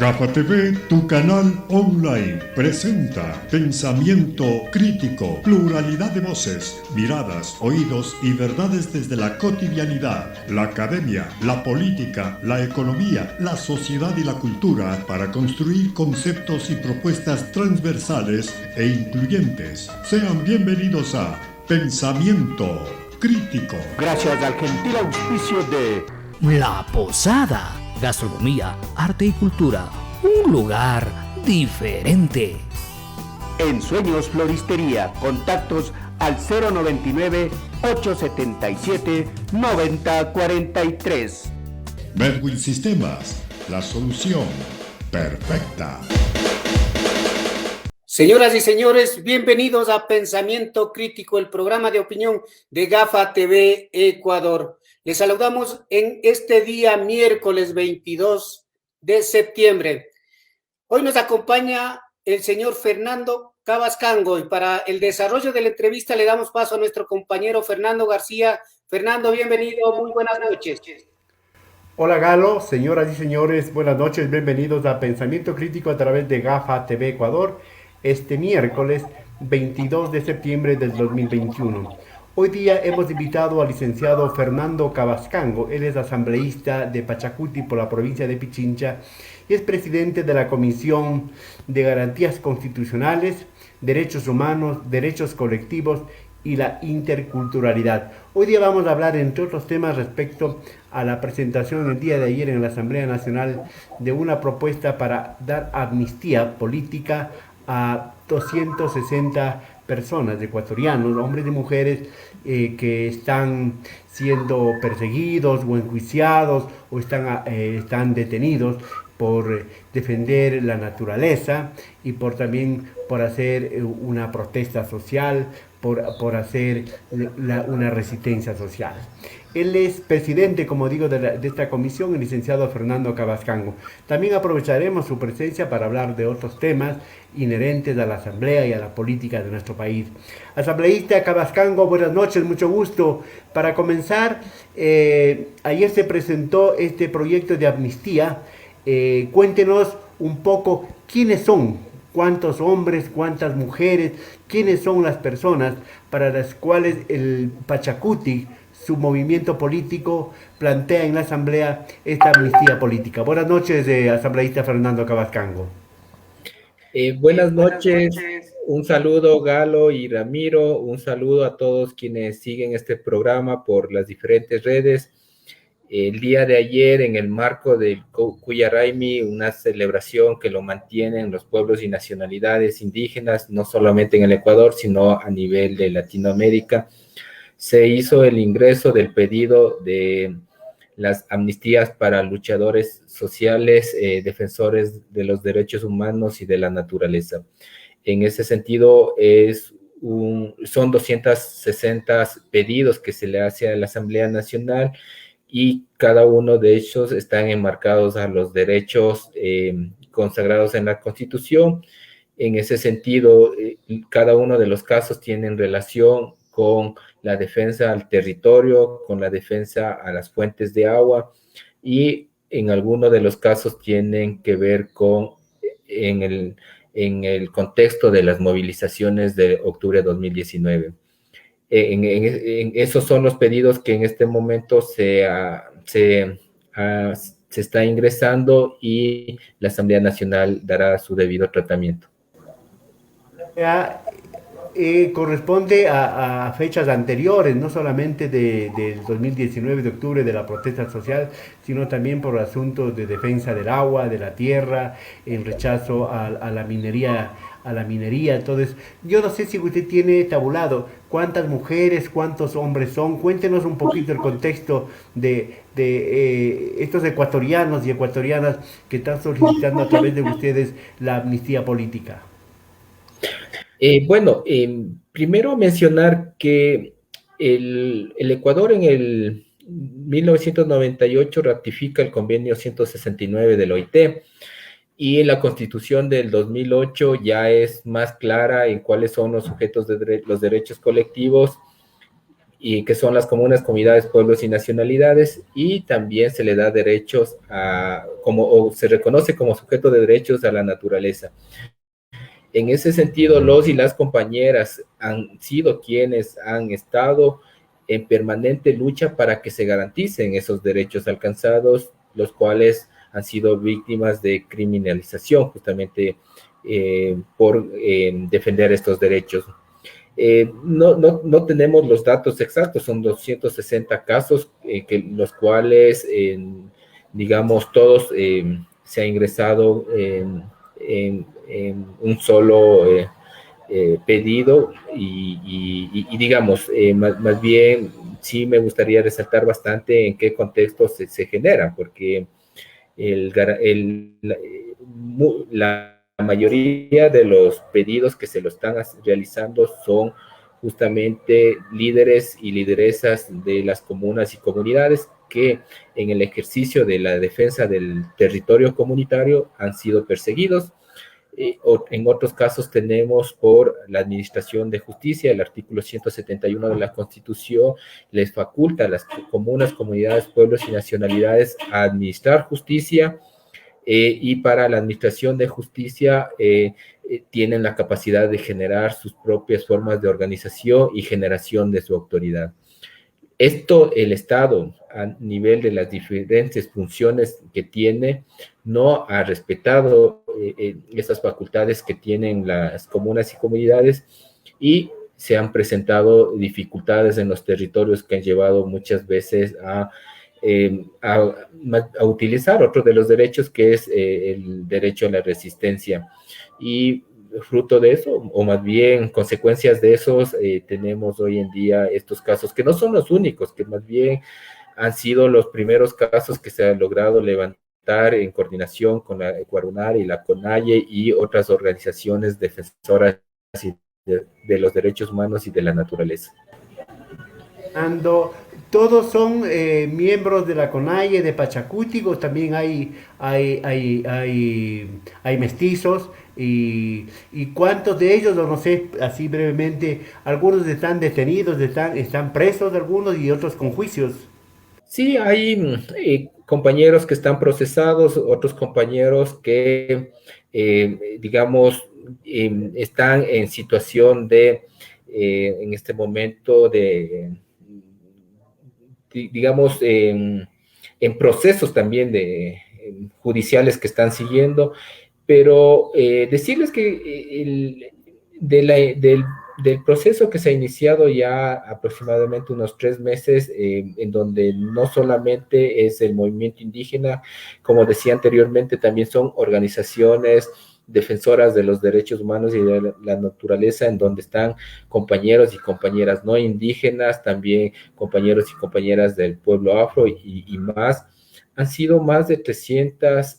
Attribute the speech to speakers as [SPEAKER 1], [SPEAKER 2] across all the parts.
[SPEAKER 1] Gafa TV, tu canal online, presenta pensamiento crítico, pluralidad de voces, miradas, oídos y verdades desde la cotidianidad, la academia, la política, la economía, la sociedad y la cultura para construir conceptos y propuestas transversales e incluyentes. Sean bienvenidos a Pensamiento Crítico.
[SPEAKER 2] Gracias al gentil auspicio de
[SPEAKER 3] La Posada, gastronomía, arte y cultura, un lugar diferente.
[SPEAKER 2] En Sueños Floristería, contactos al 099-877-9043.
[SPEAKER 1] Medwin Sistemas, la solución perfecta.
[SPEAKER 4] Señoras y señores, bienvenidos a Pensamiento Crítico, el programa de opinión de Gafa TV Ecuador. Les saludamos en este día miércoles 22 de septiembre. Hoy nos acompaña el señor Fernando Cabascango y para el desarrollo de la entrevista le damos paso a nuestro compañero Fernando García. Fernando, bienvenido, muy buenas noches.
[SPEAKER 5] Hola Galo, señoras y señores, buenas noches, bienvenidos a Pensamiento Crítico a través de Gafa TV Ecuador, este miércoles 22 de septiembre del 2021. Hoy día hemos invitado al licenciado Fernando Cabascango. Él es asambleísta de Pachacuti por la provincia de Pichincha y es presidente de la Comisión de Garantías Constitucionales, Derechos Humanos, Derechos Colectivos y la Interculturalidad. Hoy día vamos a hablar, entre otros temas, respecto a la presentación el día de ayer en la Asamblea Nacional de una propuesta para dar amnistía política a 260 personas, ecuatorianos, hombres y mujeres que están siendo perseguidos o enjuiciados o están detenidos por defender la naturaleza y también por hacer una protesta social, por hacer una resistencia social. Él es presidente, como digo, de esta comisión, el licenciado Fernando Cabascango. También aprovecharemos su presencia para hablar de otros temas inherentes a la asamblea y a la política de nuestro país. Asambleísta Cabascango, buenas noches, mucho gusto. Para comenzar, ayer se presentó este proyecto de amnistía. Cuéntenos un poco quiénes son, cuántos hombres, cuántas mujeres, quiénes son las personas para las cuales el Pachacuti, su movimiento político, plantea en la asamblea esta amnistía política. Buenas noches, asambleísta Fernando Cabascango.
[SPEAKER 6] Buenas noches, un saludo Galo y Ramiro, un saludo a todos quienes siguen este programa por las diferentes redes. El día de ayer, en el marco del Cuyaraimi, una celebración que lo mantienen los pueblos y nacionalidades indígenas, no solamente en el Ecuador, sino a nivel de Latinoamérica, se hizo el ingreso del pedido de las amnistías para luchadores sociales, defensores de los derechos humanos y de la naturaleza. En ese sentido, son 260 pedidos que se le hace a la Asamblea Nacional y cada uno de ellos están enmarcados a los derechos consagrados en la Constitución. En ese sentido, cada uno de los casos tienen relación con la defensa al territorio, con la defensa a las fuentes de agua y en algunos de los casos tienen que ver en el contexto de las movilizaciones de octubre de 2019. Esos son los pedidos que en este momento se está ingresando y la Asamblea Nacional dará su debido tratamiento.
[SPEAKER 5] Corresponde a fechas anteriores, no solamente del 2019 de octubre de la protesta social, sino también por asuntos de defensa del agua, de la tierra, el rechazo a la minería. Entonces, yo no sé si usted tiene tabulado cuántas mujeres, cuántos hombres son. Cuéntenos un poquito el contexto de estos ecuatorianos y ecuatorianas que están solicitando a través de ustedes la amnistía política.
[SPEAKER 6] Primero mencionar que el Ecuador en el 1998 ratifica el convenio 169 de la OIT y en la Constitución del 2008 ya es más clara en cuáles son los sujetos de los derechos colectivos y que son las comunas, comunidades, pueblos y nacionalidades, y también se le da derechos o se reconoce como sujeto de derechos a la naturaleza. En ese sentido, los y las compañeras han sido quienes han estado en permanente lucha para que se garanticen esos derechos alcanzados, los cuales han sido víctimas de criminalización justamente por defender estos derechos. No tenemos los datos exactos, son 260 casos, los cuales, digamos, todos se ha ingresado en un solo pedido y digamos, más bien sí me gustaría resaltar bastante en qué contexto se genera, porque la mayoría de los pedidos que se lo están realizando son justamente líderes y lideresas de las comunas y comunidades que en el ejercicio de la defensa del territorio comunitario han sido perseguidos. En otros casos tenemos por la Administración de Justicia, el artículo 171 de la Constitución les faculta a las comunas, comunidades, pueblos y nacionalidades a administrar justicia, y para la administración de justicia tienen la capacidad de generar sus propias formas de organización y generación de su autoridad. Esto, el Estado, a nivel de las diferentes funciones que tiene, no ha respetado esas facultades que tienen las comunas y comunidades, y se han presentado dificultades en los territorios que han llevado muchas veces a utilizar otro de los derechos, que es el derecho a la resistencia. Y fruto de eso, o más bien consecuencias de esos, tenemos hoy en día estos casos, que no son los únicos, que más bien han sido los primeros casos que se han logrado levantar en coordinación con la Ecuarunar y la CONAIE y otras organizaciones defensoras de los derechos humanos y de la naturaleza.
[SPEAKER 5] Todos son miembros de la CONAIE, de Pachacuti, o también hay mestizos, y cuántos de ellos, no sé, así brevemente, algunos están detenidos, están presos algunos y otros con juicios.
[SPEAKER 6] Sí, hay compañeros que están procesados, otros compañeros que, digamos, están en situación de, en este momento digamos, en procesos también judiciales que están siguiendo, pero decirles que del proceso que se ha iniciado ya aproximadamente unos 3 meses, en donde no solamente es el movimiento indígena, como decía anteriormente, también son organizaciones defensoras de los derechos humanos y de la naturaleza, en donde están compañeros y compañeras no indígenas, también compañeros y compañeras del pueblo afro y más. Han sido más de 300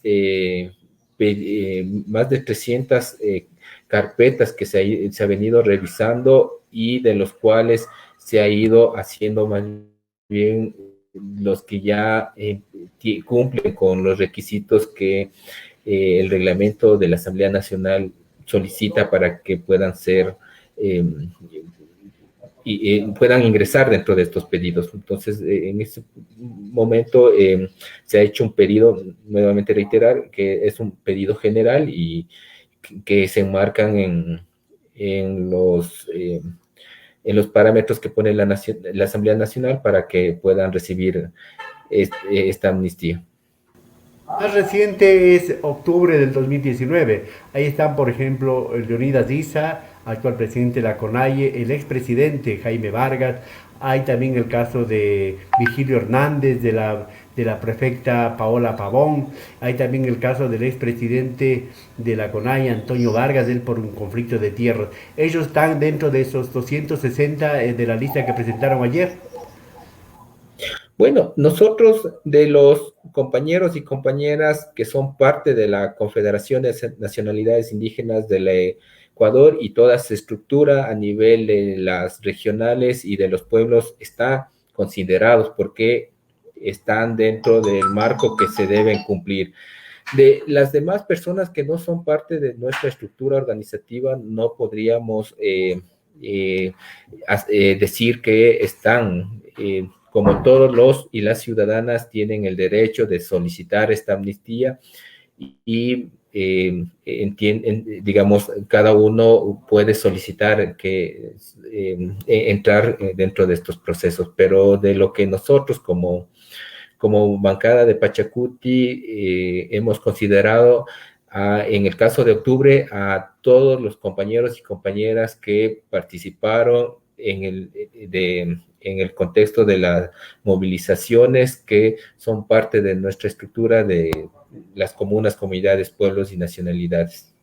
[SPEAKER 6] carpetas que se ha venido revisando, y de los cuales se ha ido haciendo más bien los que ya cumplen con los requisitos que el reglamento de la Asamblea Nacional solicita para que puedan ser puedan ingresar dentro de estos pedidos. Entonces, en este momento se ha hecho un pedido, nuevamente reiterar, que es un pedido general y que se enmarcan en los parámetros que pone la Asamblea Nacional para que puedan recibir esta amnistía.
[SPEAKER 5] Más reciente es octubre del 2019. Ahí están, por ejemplo, Leonidas Issa, actual presidente de la CONAIE, el expresidente Jaime Vargas. Hay también el caso de Virgilio Hernández, de la prefecta Paola Pavón. Hay también el caso del expresidente de la CONAIE, Antonio Vargas, él por un conflicto de tierras. Ellos están dentro de esos 260 de la lista que presentaron ayer.
[SPEAKER 6] Bueno, nosotros, de los compañeros y compañeras que son parte de la Confederación de Nacionalidades Indígenas del Ecuador, y toda su estructura a nivel de las regionales y de los pueblos está considerados porque están dentro del marco que se deben cumplir. De las demás personas que no son parte de nuestra estructura organizativa, no podríamos decir que están, como todos los y las ciudadanas, tienen el derecho de solicitar esta amnistía y digamos, cada uno puede solicitar que entrar dentro de estos procesos, pero de lo que nosotros como bancada de Pachacuti hemos considerado, en el caso de octubre, a todos los compañeros y compañeras que participaron en el contexto de las movilizaciones que son parte de nuestra estructura de las comunas, comunidades, pueblos y nacionalidades.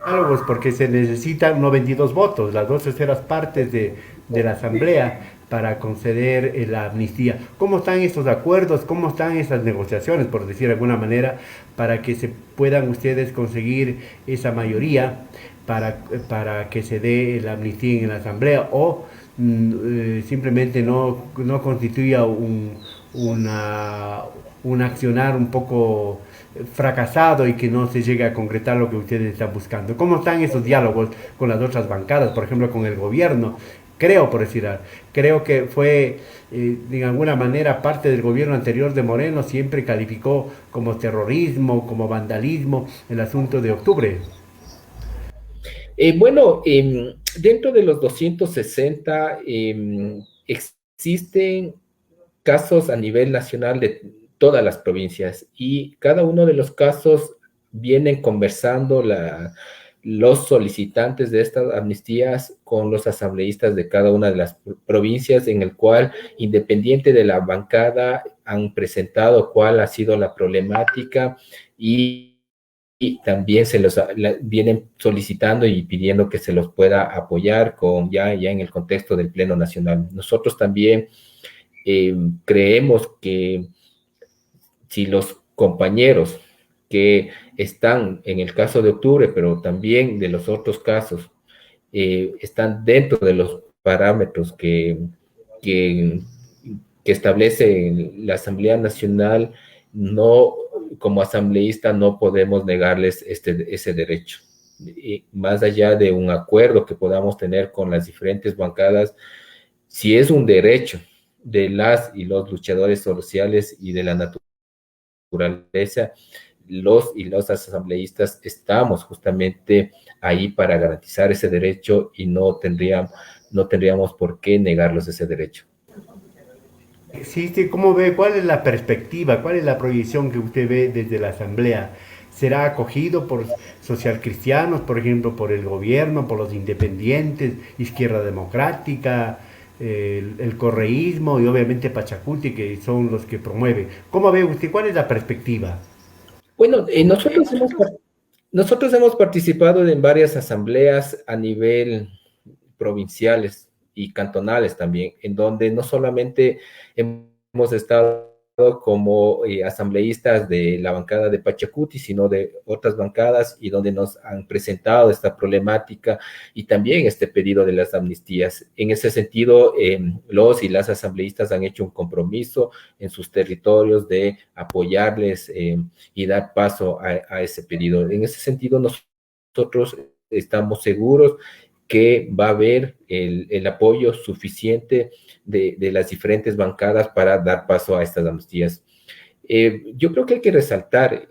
[SPEAKER 5] Claro, pues porque se necesitan 92 votos, las 2/3 de la Asamblea para conceder la amnistía. ¿Cómo están estos acuerdos? ¿Cómo están esas negociaciones, por decir de alguna manera, para que se puedan ustedes conseguir esa mayoría para que se dé la amnistía en la Asamblea o simplemente no constituya un accionar un poco fracasado y que no se llegue a concretar lo que ustedes están buscando? ¿Cómo están esos diálogos con las otras bancadas, por ejemplo, con el gobierno? Creo que fue, de alguna manera, parte del gobierno anterior de Moreno, siempre calificó como terrorismo, como vandalismo, el asunto de octubre.
[SPEAKER 6] Bueno, dentro de los 260 existen casos a nivel nacional de todas las provincias y cada uno de los casos vienen conversando los solicitantes de estas amnistías con los asambleístas de cada una de las provincias, en el cual, independiente de la bancada, han presentado cuál ha sido la problemática y también vienen solicitando y pidiendo que se los pueda apoyar ya en el contexto del Pleno Nacional. Nosotros también creemos que si los compañeros que están en el caso de octubre, pero también de los otros casos, están dentro de los parámetros que establece la Asamblea Nacional, no, como asambleísta no podemos negarles ese derecho. Y más allá de un acuerdo que podamos tener con las diferentes bancadas, si es un derecho de las y los luchadores sociales y de la naturaleza, los y las asambleístas estamos justamente ahí para garantizar ese derecho y no tendríamos por qué negarlos ese derecho.
[SPEAKER 5] Existe, ¿cómo ve? ¿Cuál es la perspectiva? ¿Cuál es la proyección que usted ve desde la Asamblea? ¿Será acogido por socialcristianos, por ejemplo, por el gobierno, por los independientes, Izquierda Democrática, el correísmo y obviamente Pachacuti, que son los que promueven? ¿Cómo ve usted? ¿Cuál es la perspectiva?
[SPEAKER 6] Bueno, nosotros hemos participado en varias asambleas a nivel provinciales y cantonales también, en donde no solamente hemos estado como asambleístas de la bancada de Pachacuti, sino de otras bancadas y donde nos han presentado esta problemática y también este pedido de las amnistías. En ese sentido, los y las asambleístas han hecho un compromiso en sus territorios de apoyarles y dar paso a ese pedido. En ese sentido, nosotros estamos seguros que va a haber el apoyo suficiente de las diferentes bancadas para dar paso a estas amnistías. Yo creo que hay que resaltar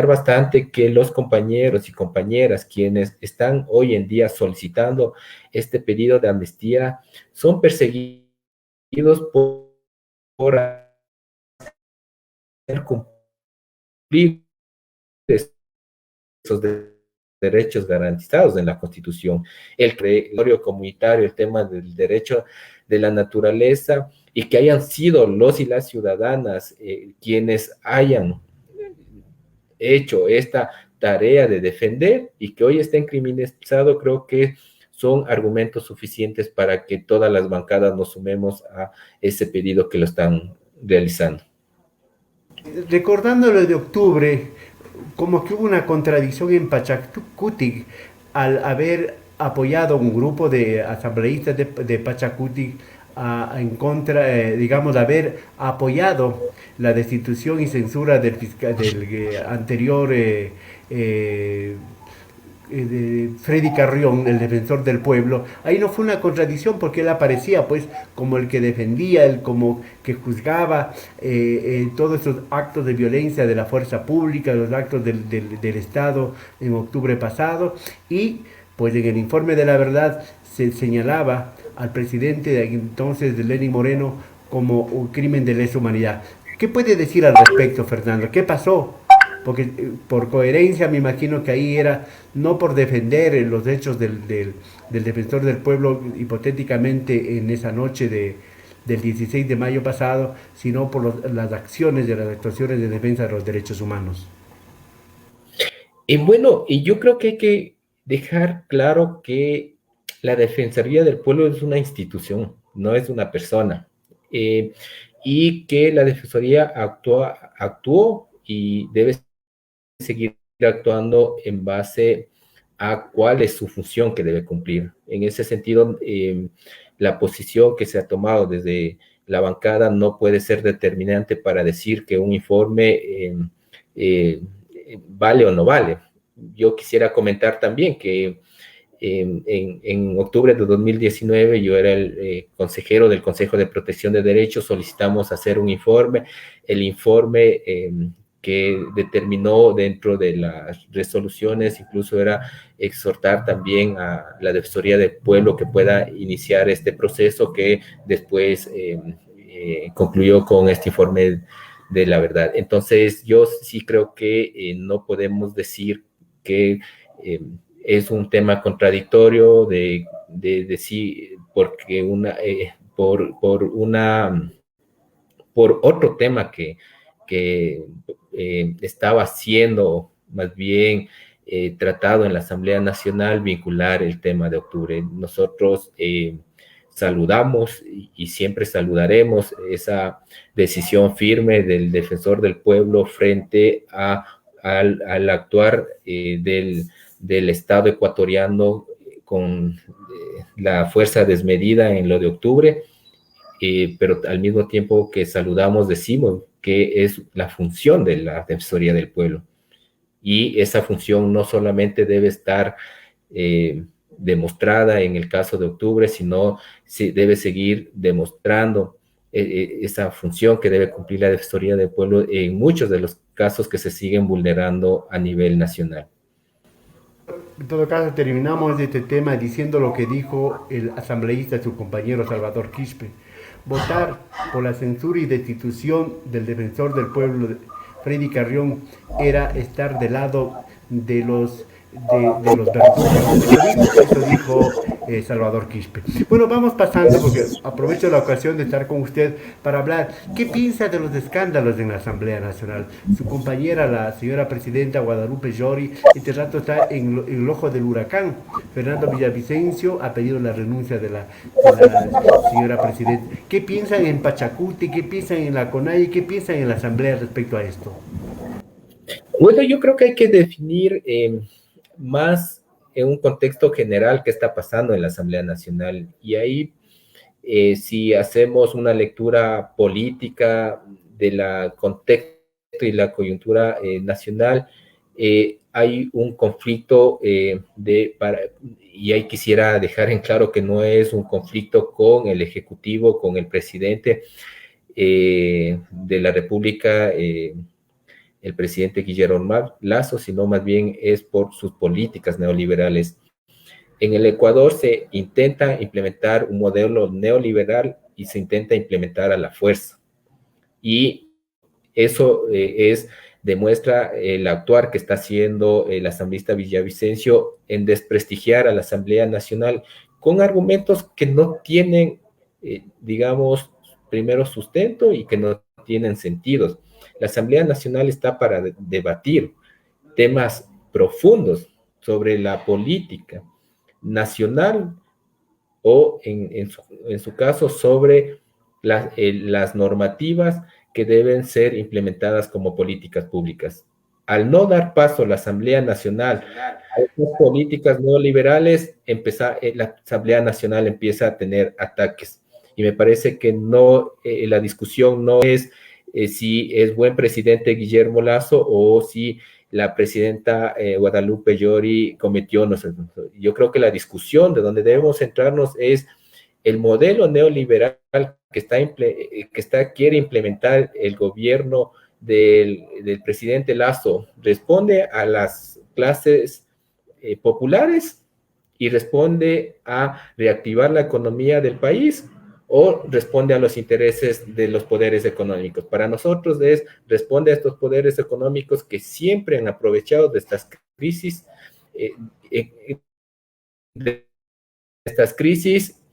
[SPEAKER 6] bastante que los compañeros y compañeras quienes están hoy en día solicitando este pedido de amnistía son perseguidos por hacer cumplir esos derechos garantizados en la Constitución, el territorio comunitario, el tema del derecho de la naturaleza, y que hayan sido los y las ciudadanas quienes hayan hecho esta tarea de defender y que hoy estén criminalizados, creo que son argumentos suficientes para que todas las bancadas nos sumemos a ese pedido que lo están realizando.
[SPEAKER 5] Recordando lo de octubre, como que hubo una contradicción en Pachacuti al haber apoyado un grupo de asambleístas de Pachacuti en contra, digamos, de haber apoyado la destitución y censura del anterior de Freddy Carrión, el defensor del pueblo, ahí no fue una contradicción porque él aparecía pues como el que defendía, el como que juzgaba todos esos actos de violencia de la fuerza pública, los actos del Estado en octubre pasado, y pues en el informe de la verdad se señalaba al presidente de entonces, de Lenín Moreno, como un crimen de lesa humanidad. ¿Qué puede decir al respecto, Fernando? ¿Qué pasó? Porque por coherencia me imagino que ahí era no por defender los hechos del defensor del pueblo hipotéticamente en esa noche del 16 de mayo pasado, sino por las acciones de las actuaciones de defensa de los derechos humanos.
[SPEAKER 6] Bueno, y yo creo que hay que dejar claro que la Defensoría del Pueblo es una institución, no es una persona, y que la Defensoría actuó y debe seguir actuando en base a cuál es su función que debe cumplir. En ese sentido, la posición que se ha tomado desde la bancada no puede ser determinante para decir que un informe vale o no vale. Yo quisiera comentar también que en octubre de 2019 yo era el consejero del Consejo de Protección de Derechos, solicitamos hacer un informe, el informe que determinó dentro de las resoluciones, incluso era exhortar también a la Defensoría del Pueblo que pueda iniciar este proceso que después concluyó con este informe de la verdad. Entonces, yo sí creo que no podemos decir que es un tema contradictorio de decir, porque por otro tema que estaba siendo más bien tratado en la Asamblea Nacional, vincular el tema de octubre. Nosotros saludamos y siempre saludaremos esa decisión firme del defensor del pueblo frente al actuar del Estado ecuatoriano con la fuerza desmedida en lo de octubre, pero al mismo tiempo que saludamos, decimos que es la función de la Defensoría del Pueblo. Y esa función no solamente debe estar demostrada en el caso de octubre, sino debe seguir demostrando esa función que debe cumplir la Defensoría del Pueblo en muchos de los casos que se siguen vulnerando a nivel nacional.
[SPEAKER 5] En todo caso, terminamos este tema diciendo lo que dijo el asambleísta, su compañero Salvador Quispe. Votar por la censura y destitución del defensor del pueblo, Freddy Carrión, era estar del lado de los verdugos. Eso dijo Salvador Quispe. Bueno, vamos pasando porque aprovecho la ocasión de estar con usted para hablar. ¿Qué piensa de los escándalos en la Asamblea Nacional? Su compañera, la señora presidenta Guadalupe Llori, este rato está en el ojo del huracán. Fernando Villavicencio ha pedido la renuncia de la señora presidenta. ¿Qué piensan en Pachacuti? ¿Qué piensan en la CONAIE? ¿Qué piensan en la Asamblea respecto a esto?
[SPEAKER 6] Bueno, yo creo que hay que definir más en un contexto general qué está pasando en la Asamblea Nacional. Y ahí, si hacemos una lectura política del contexto y la coyuntura nacional, hay un conflicto y ahí quisiera dejar en claro que no es un conflicto con el Ejecutivo, con el presidente de la República, el presidente Guillermo Lasso, sino más bien es por sus políticas neoliberales. En el Ecuador se intenta implementar un modelo neoliberal y se intenta implementar a la fuerza. Y eso demuestra el actuar que está haciendo el asambleísta Villavicencio en desprestigiar a la Asamblea Nacional con argumentos que no tienen, digamos, primero sustento y que no tienen sentidos. La Asamblea Nacional está para debatir temas profundos sobre la política nacional o, en su caso, sobre las normativas que deben ser implementadas como políticas públicas. Al no dar paso a la Asamblea Nacional a estas políticas neoliberales, la Asamblea Nacional empieza a tener ataques. Y me parece que no, la discusión no es si es buen presidente Guillermo Lasso o si la presidenta Guadalupe Llori cometió. Yo creo que la discusión de donde debemos centrarnos es el modelo neoliberal quiere implementar el gobierno del presidente Lasso. ¿Responde a las clases populares y responde a reactivar la economía del país, o responde a los intereses de los poderes económicos? Para nosotros responde a estos poderes económicos que siempre han aprovechado de estas crisis,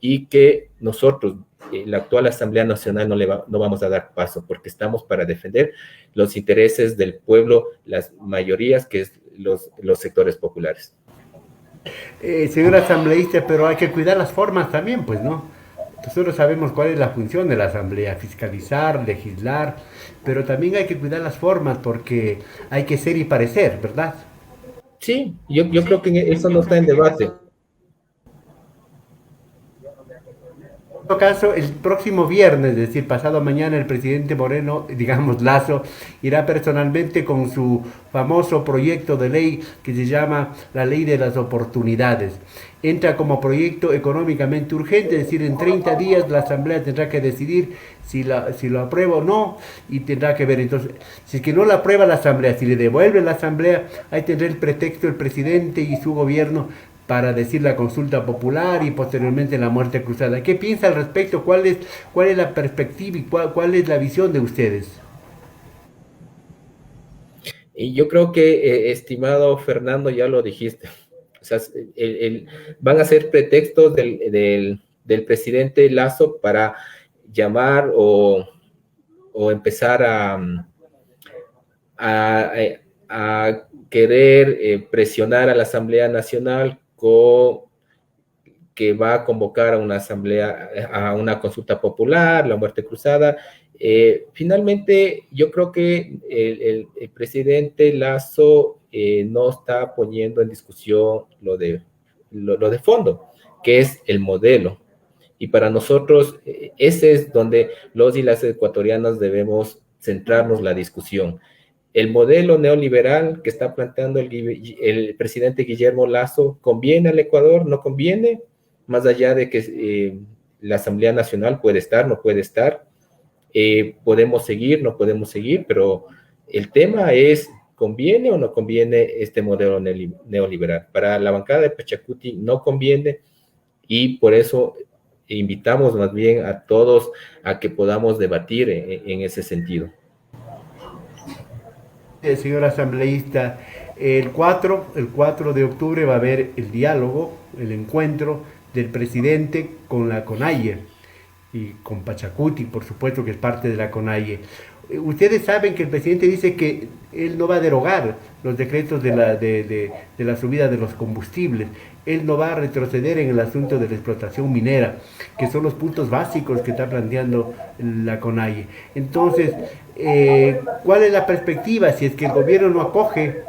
[SPEAKER 6] y que nosotros, la actual Asamblea Nacional, no vamos a dar paso, porque estamos para defender los intereses del pueblo, las mayorías, que es los sectores populares.
[SPEAKER 5] Señor asambleísta, pero hay que cuidar las formas también, pues, ¿no? Nosotros sabemos cuál es la función de la asamblea: fiscalizar, legislar, pero también hay que cuidar las formas, porque hay que ser y parecer, ¿verdad?
[SPEAKER 6] Sí, yo creo que eso no está en debate.
[SPEAKER 5] En todo caso, el próximo viernes, es decir, pasado mañana, el presidente Moreno, digamos Lasso, irá personalmente con su famoso proyecto de ley que se llama la Ley de las Oportunidades. Entra como proyecto económicamente urgente, es decir, en 30 días la Asamblea tendrá que decidir si lo aprueba o no, y tendrá que ver. Entonces, si es que no la aprueba la Asamblea, si le devuelve la Asamblea, ahí tendrá el pretexto el presidente y su gobierno para decir la consulta popular y posteriormente la muerte cruzada. ¿Qué piensa al respecto? ¿Cuál es la perspectiva y cuál es la visión de ustedes?
[SPEAKER 6] Y yo creo que, estimado Fernando, ya lo dijiste. O sea, van a ser pretextos del presidente Lasso para llamar o empezar a querer presionar a la Asamblea Nacional que va a convocar a una asamblea, a una consulta popular, la muerte cruzada. Finalmente, yo creo que el presidente Lasso no está poniendo en discusión lo de fondo, que es el modelo. Y para nosotros, ese es donde los y las ecuatorianas debemos centrarnos la discusión. El modelo neoliberal que está planteando el presidente Guillermo Lasso, ¿conviene al Ecuador? ¿No conviene? Más allá de que la Asamblea Nacional puede estar, no puede estar, podemos seguir, no podemos seguir, pero el tema es, ¿conviene o no conviene este modelo neoliberal? Para la bancada de Pachacuti no conviene, y por eso invitamos más bien a todos a que podamos debatir en ese sentido.
[SPEAKER 5] Señor asambleísta, el 4 de octubre va a haber el diálogo, el encuentro del presidente con la CONAIE y con Pachacuti, por supuesto, que es parte de la CONAIE. Ustedes saben que el presidente dice que él no va a derogar los decretos de la subida de los combustibles. Él no va a retroceder en el asunto de la explotación minera, que son los puntos básicos que está planteando la CONAIE. Entonces, ¿cuál es la perspectiva? Si es que el gobierno no acoge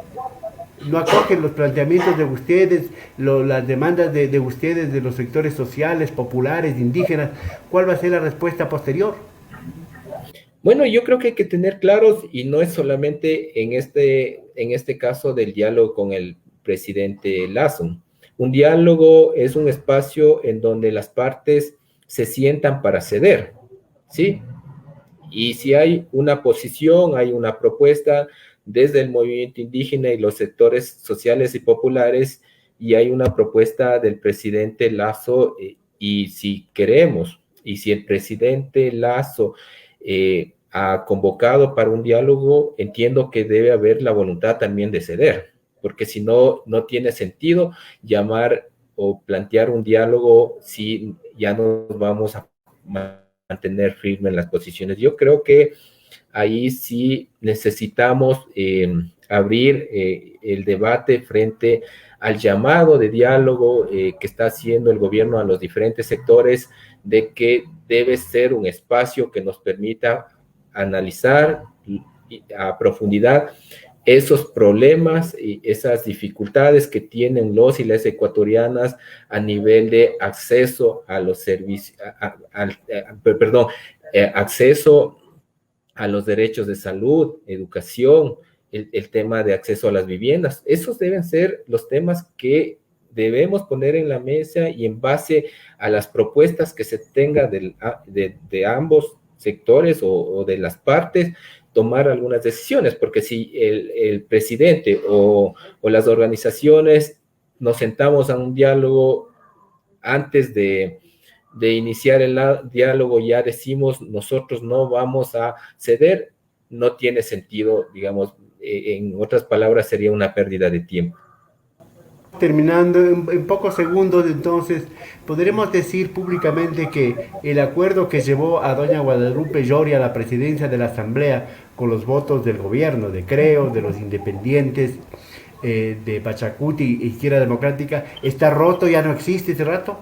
[SPEAKER 5] los planteamientos de ustedes, las demandas de ustedes, de los sectores sociales, populares, indígenas, ¿cuál va a ser la respuesta posterior?
[SPEAKER 6] Bueno, yo creo que hay que tener claros, y no es solamente en este caso del diálogo con el presidente Lasso. Un diálogo es un espacio en donde las partes se sientan para ceder, ¿sí? Y si hay una posición, hay una propuesta desde el movimiento indígena y los sectores sociales y populares, y hay una propuesta del presidente Lasso, y si queremos, y si el presidente Lasso ha convocado para un diálogo, entiendo que debe haber la voluntad también de ceder, porque si no, no tiene sentido llamar o plantear un diálogo si ya nos vamos a mantener firmes en las posiciones. Yo creo que ahí sí necesitamos abrir el debate frente al llamado de diálogo que está haciendo el gobierno a los diferentes sectores, de que debe ser un espacio que nos permita analizar a profundidad esos problemas y esas dificultades que tienen los y las ecuatorianas a nivel de acceso a los servicios, acceso a los derechos de salud, educación, el tema de acceso a las viviendas. Esos deben ser los temas que debemos poner en la mesa y en base a las propuestas que se tenga de ambos sectores o de las partes, tomar algunas decisiones, porque si el presidente o las organizaciones nos sentamos a un diálogo antes de iniciar el diálogo, ya decimos nosotros no vamos a ceder, no tiene sentido, digamos, en otras palabras sería una pérdida de tiempo.
[SPEAKER 5] Terminando en pocos segundos, entonces, podremos decir públicamente que el acuerdo que llevó a doña Guadalupe Llori a la presidencia de la Asamblea con los votos del gobierno, de Creo, de los independientes, de Pachacuti, Izquierda Democrática, ¿está roto, ya no existe ese rato?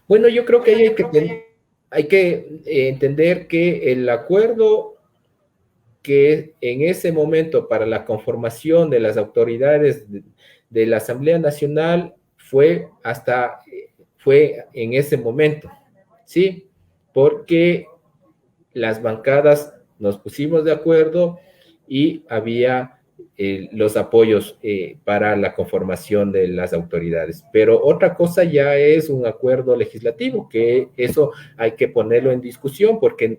[SPEAKER 6] Bueno, yo creo que hay que entender que el acuerdo que en ese momento para la conformación de las autoridades de la Asamblea Nacional fue en ese momento, ¿sí? Porque las bancadas nos pusimos de acuerdo y había los apoyos para la conformación de las autoridades. Pero otra cosa ya es un acuerdo legislativo, que eso hay que ponerlo en discusión, porque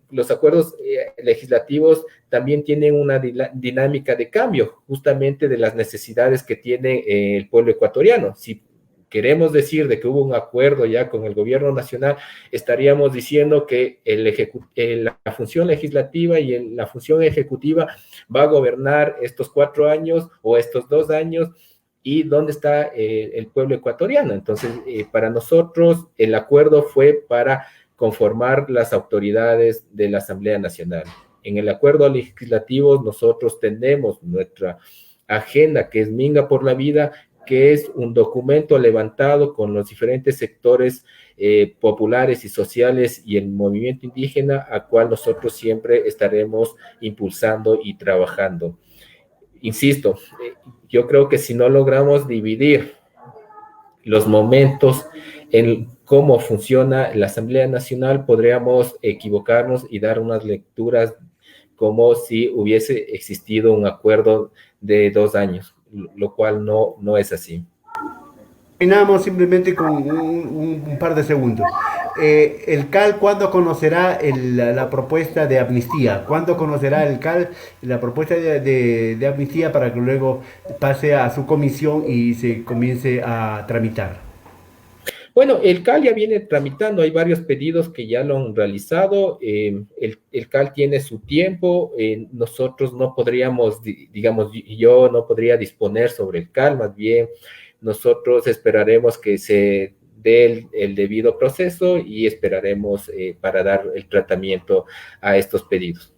[SPEAKER 6] los acuerdos legislativos también tienen una dinámica de cambio, justamente de las necesidades que tiene el pueblo ecuatoriano. Si queremos decir de que hubo un acuerdo ya con el gobierno nacional, estaríamos diciendo que la función legislativa y la función ejecutiva va a gobernar estos 4 años o estos 2 años, y dónde está el pueblo ecuatoriano. Entonces, para nosotros el acuerdo fue para conformar las autoridades de la Asamblea Nacional. En el acuerdo legislativo nosotros tenemos nuestra agenda, que es Minga por la Vida, que es un documento levantado con los diferentes sectores populares y sociales y el movimiento indígena, a cual nosotros siempre estaremos impulsando y trabajando. Insisto, yo creo que si no logramos dividir los momentos en cómo funciona la Asamblea Nacional, podríamos equivocarnos y dar unas lecturas como si hubiese existido un acuerdo de 2 años, lo cual no es así.
[SPEAKER 5] Terminamos simplemente con un par de segundos. ¿El CAL cuándo conocerá la propuesta de amnistía? ¿Cuándo conocerá el CAL la propuesta de amnistía para que luego pase a su comisión y se comience a tramitar?
[SPEAKER 6] Bueno, el CAL ya viene tramitando, hay varios pedidos que ya lo han realizado, el CAL tiene su tiempo, nosotros no podríamos, digamos, yo no podría disponer sobre el CAL, más bien nosotros esperaremos que se dé el debido proceso y esperaremos para dar el tratamiento a estos pedidos.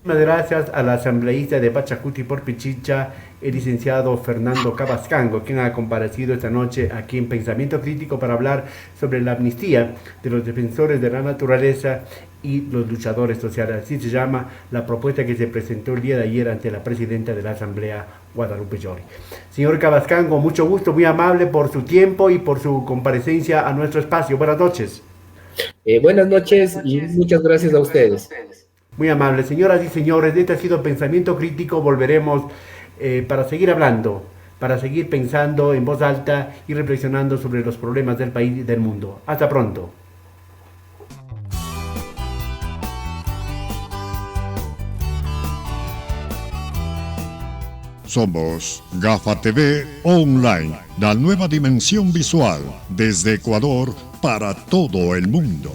[SPEAKER 5] Muchas gracias al asambleísta de Pachacuti por Pichincha, el licenciado Fernando Cabascango, quien ha comparecido esta noche aquí en Pensamiento Crítico para hablar sobre la amnistía de los defensores de la naturaleza y los luchadores sociales. Así se llama la propuesta que se presentó el día de ayer ante la presidenta de la Asamblea, Guadalupe Llori. Señor Cabascango, mucho gusto, muy amable por su tiempo y por su comparecencia a nuestro espacio. Buenas noches.
[SPEAKER 6] Buenas noches y muchas gracias a ustedes.
[SPEAKER 5] Muy amable, señoras y señores, este ha sido Pensamiento Crítico. Volveremos para seguir hablando, para seguir pensando en voz alta y reflexionando sobre los problemas del país y del mundo. Hasta pronto.
[SPEAKER 1] Somos Gafa TV Online, la nueva dimensión visual desde Ecuador para todo el mundo.